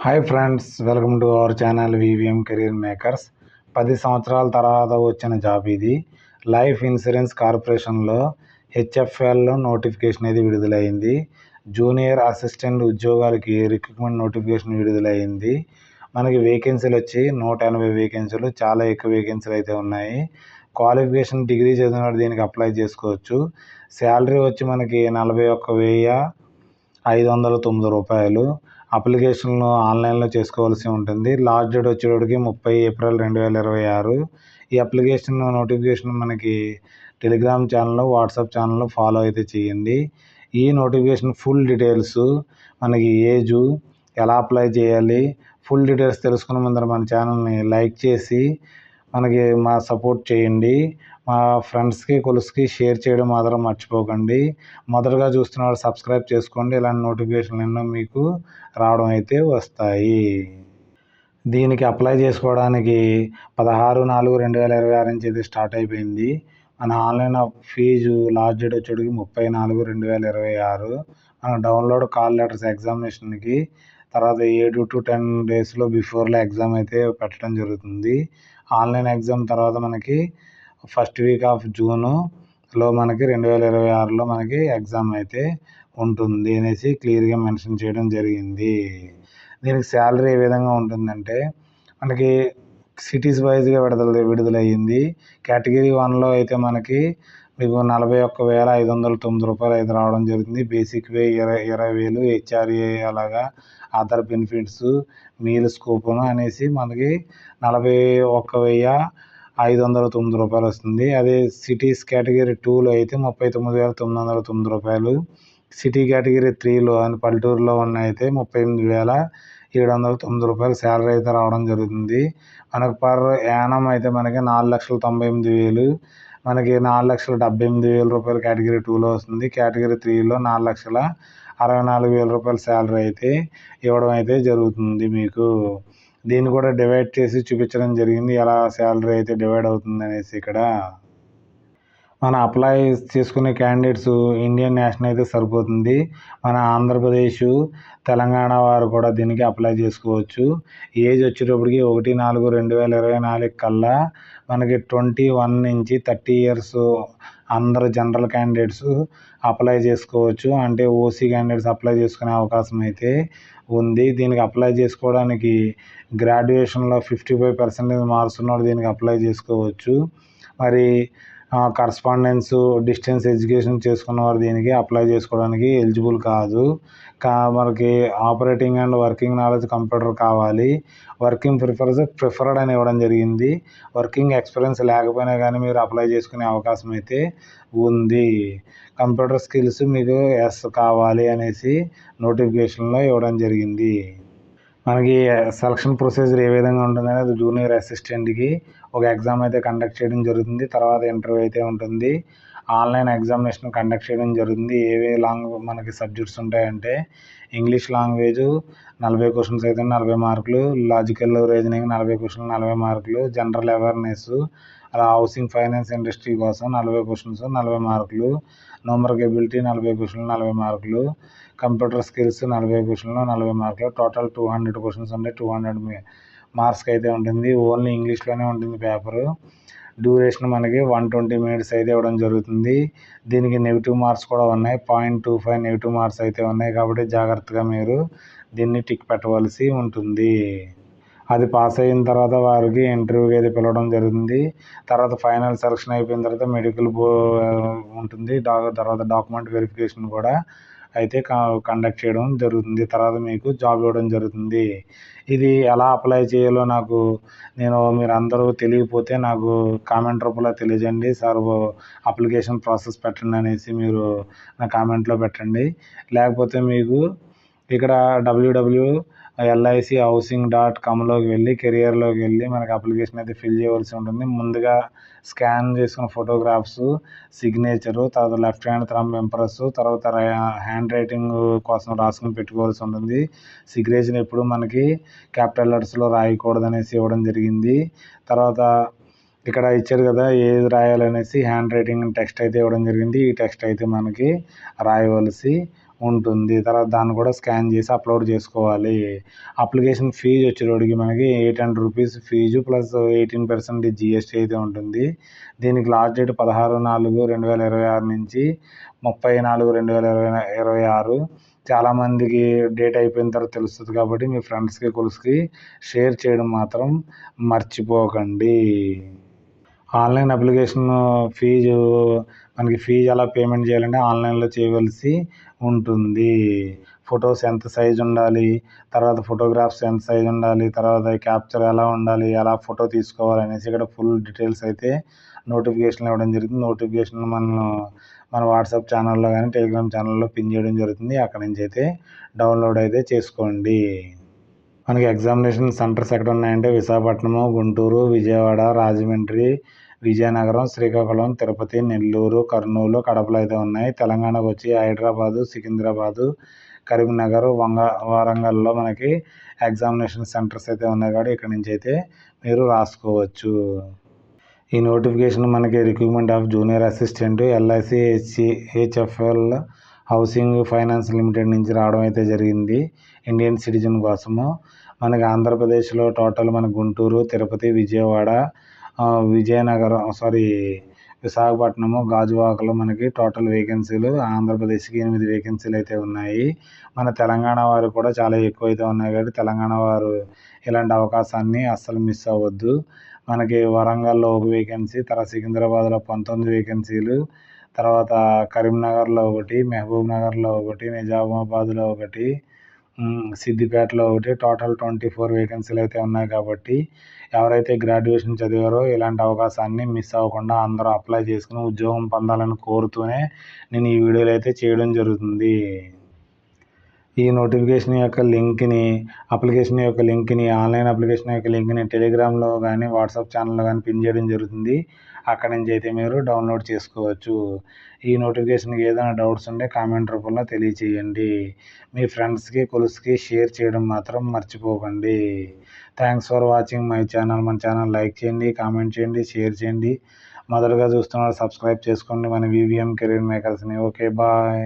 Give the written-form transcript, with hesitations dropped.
Hi friends, welcome to our channel VVM career makers. 10 సంవత్సరాల తర్వాత వచ్చిన జాబ్ ఇది. లైఫ్ ఇన్సూరెన్స్ కార్పొరేషన్లో హెచ్ఎఫ్ఎల్ నోటిఫికేషన్ అయితే విడుదలైంది. జూనియర్ అసిస్టెంట్ ఉద్యోగాలకి రిక్రూట్మెంట్ నోటిఫికేషన్ విడుదలైంది. మనకి వేకెన్సీలు వచ్చి 180 వేకెన్సీలు, చాలా ఎక్కువ వేకెన్సీలు అయితే ఉన్నాయి. క్వాలిఫికేషన్ డిగ్రీ చదివిన దీనికి అప్లై చేసుకోవచ్చు. శాలరీ వచ్చి మనకి 41,509 రూపాయలు. అప్లికేషన్లు ఆన్లైన్లో చేసుకోవాల్సి ఉంటుంది. లాస్ట్ డేట్ వచ్చేటప్పటికి 30 ఏప్రిల్ 2026. ఈ అప్లికేషన్ నోటిఫికేషన్ మనకి టెలిగ్రామ్ ఛానల్లో, వాట్సాప్ ఛానల్లో ఫాలో అయితే చేయండి. ఈ నోటిఫికేషన్ ఫుల్ డీటెయిల్స్, మనకి ఏజు, ఎలా అప్లై చేయాలి, ఫుల్ డీటెయిల్స్ తెలుసుకున్న ముందర మన ఛానల్ని లైక్ చేసి మనకి మా సపోర్ట్ చేయండి. మా ఫ్రెండ్స్కి, కొలుసుకి షేర్ చేయడం మాత్రం మర్చిపోకండి. మొదటగా చూస్తున్న సబ్స్క్రైబ్ చేసుకోండి. ఇలాంటి నోటిఫికేషన్లు ఎన్నో మీకు రావడం అయితే వస్తాయి. దీనికి అప్లై చేసుకోవడానికి 16/4/2026 నుంచి అయితే స్టార్ట్ అయిపోయింది. మన ఆన్లైన్ ఫీజు లాస్ట్ డేట్ వచ్చేటికి 30/4/2026. మన డౌన్లోడ్ కాల్ లెటర్స్ ఎగ్జామినేషన్కి తర్వాత 7 to 10 డేస్లో బిఫోర్లో ఎగ్జామ్ అయితే పెట్టడం జరుగుతుంది. ఆన్లైన్ ఎగ్జామ్ తర్వాత మనకి ఫస్ట్ వీక్ ఆఫ్ జూన్లో మనకి 2026లో మనకి ఎగ్జామ్ అయితే ఉంటుంది అనేసి క్లియర్గా మెన్షన్ చేయడం జరిగింది. దీనికి శాలరీ ఏ విధంగా ఉంటుందంటే మనకి సిటీస్ వైజ్గా విడుదలయ్యింది. కేటగిరీ 1లో అయితే మనకి మీకు 41,509 రూపాయలు అయితే రావడం జరుగుతుంది. బేసిక్ పే 20,000, హెచ్ఆర్ఏ అలాగా అదర్ బెనిఫిట్స్, మీల్స్ కూపన్ అనేసి మనకి 41,509 రూపాయలు వస్తుంది. అదే సిటీస్ కేటగిరీ 2లో అయితే 39,909 రూపాయలు. సిటీ కేటగిరీ 3లో అని పల్లెటూరులో ఉన్న అయితే 38,709 రూపాయలు శాలరీ అయితే రావడం జరుగుతుంది. మనకు పర్ యానం అయితే మనకి 4,98,000, మనకి 4,78,000 రూపాయలు కేటగిరీ 2లో వస్తుంది. కేటగిరీ 3లో 4,64,000 రూపాయల శాలరీ అయితే ఇవ్వడం అయితే జరుగుతుంది మీకు. దీన్ని కూడా డివైడ్ చేసి చూపించడం జరిగింది, ఎలా శాలరీ అయితే డివైడ్ అవుతుంది అనేసి. ఇక్కడ మన అప్లై చేసుకునే క్యాండిడేట్స్ ఇండియన్ నేషనల్ అయితే సరిపోతుంది. మన ఆంధ్రప్రదేశ్, తెలంగాణ వారు కూడా దీనికి అప్లై చేసుకోవచ్చు. ఏజ్ వచ్చేటప్పటికి 1/4/2024 కల్లా మనకి 21 నుంచి 30 ఇయర్స్ అందరు జనరల్ క్యాండిడేట్స్ అప్లై చేసుకోవచ్చు. అంటే ఓసీ క్యాండిడేట్స్ అప్లై చేసుకునే అవకాశం అయితే ఉంది. దీనికి అప్లై చేసుకోవడానికి గ్రాడ్యుయేషన్లో 55% మార్క్స్ ఉన్నవాడు దీనికి అప్లై చేసుకోవచ్చు. మరి కరస్పాండెన్స్, డిస్టెన్స్ ఎడ్యుకేషన్ చేసుకున్న వారు దీనికి అప్లై చేసుకోవడానికి ఎలిజిబుల్ కాదు. మనకి operating and working knowledge computer కావాలి. వర్కింగ్ ప్రిఫర్డ్ అని ఇవ్వడం జరిగింది. వర్కింగ్ ఎక్స్పీరియన్స్ లేకపోయినా కానీ మీరు అప్లై చేసుకునే అవకాశం అయితే ఉంది. కంప్యూటర్ స్కిల్స్ మీకు ఎస్ కావాలి అనేసి నోటిఫికేషన్లో ఇవ్వడం జరిగింది. మనకి సెలక్షన్ ప్రొసీజర్ ఏ విధంగా ఉంటుందనేది జూనియర్ అసిస్టెంట్కి ఒక ఎగ్జామ్ అయితే కండక్ట్ చేయడం జరుగుతుంది. తర్వాత ఇంటర్వ్యూ అయితే ఉంటుంది. ఆన్లైన్ ఎగ్జామినేషన్ కండక్ట్ చేయడం జరుగుతుంది. ఏవే మనకి సబ్జెక్ట్స్ ఉంటాయంటే ఇంగ్లీష్ లాంగ్వేజ్ 40 క్వశ్చన్స్ అయితే 40 మార్కులు, లాజికల్ రీజనింగ్ 40 క్వశ్చన్లు 40 మార్కులు, general awareness, housing finance industry కోసం 40 క్వశ్చన్స్ 40 మార్కులు, న్యూమరికల్ ఎబిలిటీ 40 క్వశ్చన్లు 40 మార్కులు, కంప్యూటర్ స్కిల్స్ 40 క్వశ్చన్లు 40 మార్కులు, టోటల్ 200 క్వశ్చన్స్ ఉంటే 200 మార్క్స్కి అయితే ఉంటుంది. ఓన్లీ ఇంగ్లీష్లోనే ఉంటుంది పేపరు. డ్యూరేషన్ మనకి 120 మినిట్స్ అయితే ఇవ్వడం జరుగుతుంది. దీనికి నెగిటివ్ మార్క్స్ కూడా ఉన్నాయి. 0.25 నెగిటివ్ మార్క్స్ అయితే ఉన్నాయి. కాబట్టి జాగ్రత్తగా మీరు దీన్ని టిక్ పెట్టవలసి ఉంటుంది. అది పాస్ అయిన తర్వాత వారికి ఇంటర్వ్యూకి అయితే పిలవడం జరుగుతుంది. తర్వాత ఫైనల్ సెలక్షన్ అయిపోయిన తర్వాత మెడికల్ ఉంటుంది. తర్వాత డాక్యుమెంట్ వెరిఫికేషన్ కూడా అయితే కండక్ట్ చేయడం జరుగుతుంది. తర్వాత మీకు జాబ్ ఇవ్వడం జరుగుతుంది. ఇది ఎలా అప్లై చేయాలో మీరు అందరూ తెలియకపోతే నాకు కామెంట్ రూపంలో తెలియజేయండి. సార్ అప్లికేషన్ ప్రాసెస్ పెట్టండి అనేసి మీరు నా కామెంట్లో పెట్టండి. లేకపోతే మీకు ఇక్కడ www.lichousing.comలోకి వెళ్ళి కెరియర్లోకి వెళ్ళి మనకి అప్లికేషన్ అయితే ఫిల్ చేయవలసి ఉంటుంది. ముందుగా స్కాన్ చేసుకున్న ఫోటోగ్రాఫ్స్, సిగ్నేచరు, తర్వాత లెఫ్ట్ హ్యాండ్ థంబ్ ఇంప్రెస్, తర్వాత హ్యాండ్ రైటింగ్ కోసం రాసుకుని పెట్టుకోవాల్సి ఉంటుంది. సిగ్నేచర్ ఎప్పుడు మనకి క్యాపిటల్ లెటర్స్లో రాయకూడదు అనేసి ఇవ్వడం జరిగింది. తర్వాత ఇక్కడ ఇచ్చారు కదా ఏది రాయాలనేసి హ్యాండ్ రైటింగ్ టెక్స్ట్ అయితే ఇవ్వడం జరిగింది. ఈ టెక్స్ట్ అయితే మనకి రాయవలసి ఉంటుంది. తర్వాత దాన్ని కూడా స్కాన్ చేసి అప్లోడ్ చేసుకోవాలి. అప్లికేషన్ ఫీజు వచ్చేటప్పటికి మనకి ₹800 ఫీజు ప్లస్ 18% జీఎస్టీ అయితే ఉంటుంది. దీనికి లాస్ట్ డేట్ 16/4/2026 నుంచి 30/4/2026. చాలామందికి డేట్ అయిపోయిన తర్వాత తెలుస్తుంది కాబట్టి మీ ఫ్రెండ్స్కి కొలిసికి షేర్ చేయడం మాత్రం మర్చిపోకండి. ఆన్లైన్ అప్లికేషన్ ఫీజు మనకి ఫీజు ఎలా పేమెంట్ చేయాలంటే ఆన్లైన్లో చేయవలసి ఉంటుంది. ఫొటోస్ ఎంత సైజు ఉండాలి, తర్వాత ఫోటోగ్రాఫ్స్ ఎంత సైజు ఉండాలి, తర్వాత క్యాప్చర్ ఎలా ఉండాలి, ఎలా ఫోటో తీసుకోవాలనేసి ఇక్కడ ఫుల్ డీటెయిల్స్ అయితే నోటిఫికేషన్ ఇవ్వడం జరుగుతుంది. నోటిఫికేషన్ మన వాట్సాప్ ఛానల్లో కానీ టెలిగ్రామ్ ఛానల్లో పిన్ చేయడం జరుగుతుంది. అక్కడి నుంచి అయితే డౌన్లోడ్ అయితే చేసుకోండి. మనకి ఎగ్జామినేషన్ సెంటర్స్ ఎక్కడ ఉన్నాయంటే విశాఖపట్నము, గుంటూరు, విజయవాడ, రాజమండ్రి, విజయనగరం, శ్రీకాకుళం, తిరుపతి, నెల్లూరు, కర్నూలు, కడపలో అయితే ఉన్నాయి. తెలంగాణకు వచ్చి హైదరాబాదు, సికింద్రాబాదు, కరీంనగర్, వరంగల్లో మనకి ఎగ్జామినేషన్ సెంటర్స్ అయితే ఉన్నాయి కాబట్టి ఇక్కడ నుంచి అయితే మీరు రాసుకోవచ్చు. ఈ నోటిఫికేషన్ మనకి recruitment of junior assistant LIC HFL housing finance limited నుంచి రావడం అయితే జరిగింది. ఇండియన్ సిటిజన్ కోసము మనకి ఆంధ్రప్రదేశ్లో టోటల్ మన గుంటూరు, తిరుపతి, విజయవాడ, విశాఖపట్నము, గాజువాకలో మనకి టోటల్ వేకెన్సీలు ఆంధ్రప్రదేశ్కి 8 వేకెన్సీలు అయితే ఉన్నాయి. మన తెలంగాణ వారు కూడా చాలా ఎక్కువ అయితే ఉన్నాయి కాబట్టి తెలంగాణ వారు ఇలాంటి అవకాశాన్ని అస్సలు మిస్ అవ్వద్దు. మనకి వరంగల్లో 1 వేకెన్సీ, తర్వాత సికింద్రాబాద్లో 19 వేకెన్సీలు, తర్వాత కరీంనగర్లో 1, మహబూబ్నగర్లో 1, నిజామాబాద్లో 1, సిద్దిపేటలో 1, టోటల్ 24 వేకెన్సీలు అయితే ఉన్నాయి కాబట్టి ఎవరైతే గ్రాడ్యుయేషన్ చదివారో ఇలాంటి అవకాశాన్ని మిస్ అవ్వకుండా అందరూ అప్లై చేసుకుని ఉద్యోగం పొందాలని కోరుతూనే నేను ఈ వీడియోలు అయితే చేయడం జరుగుతుంది. ఈ నోటిఫికేషన్ యొక్క లింక్ని ఆన్లైన్ అప్లికేషన్ యొక్క లింక్ని టెలిగ్రామ్లో కానీ వాట్సాప్ ఛానల్లో కానీ పిన్ చేయడం జరుగుతుంది. అక్కడి నుంచి అయితే మీరు డౌన్లోడ్ చేసుకోవచ్చు. ఈ నోటిఫికేషన్కి ఏదైనా డౌట్స్ ఉంటే కామెంట్ రూపంలో తెలియచేయండి. మీ ఫ్రెండ్స్కి కొలిసికి షేర్ చేయడం మాత్రం మర్చిపోకండి. Thanks for watching my channel. మన ఛానల్ లైక్ చేయండి, కామెంట్ చేయండి, షేర్ చేయండి. మొదటగా చూస్తున్నారు సబ్స్క్రైబ్ చేసుకోండి మన వివిఎం కెరీర్ మేకర్స్ని. Okay, bye.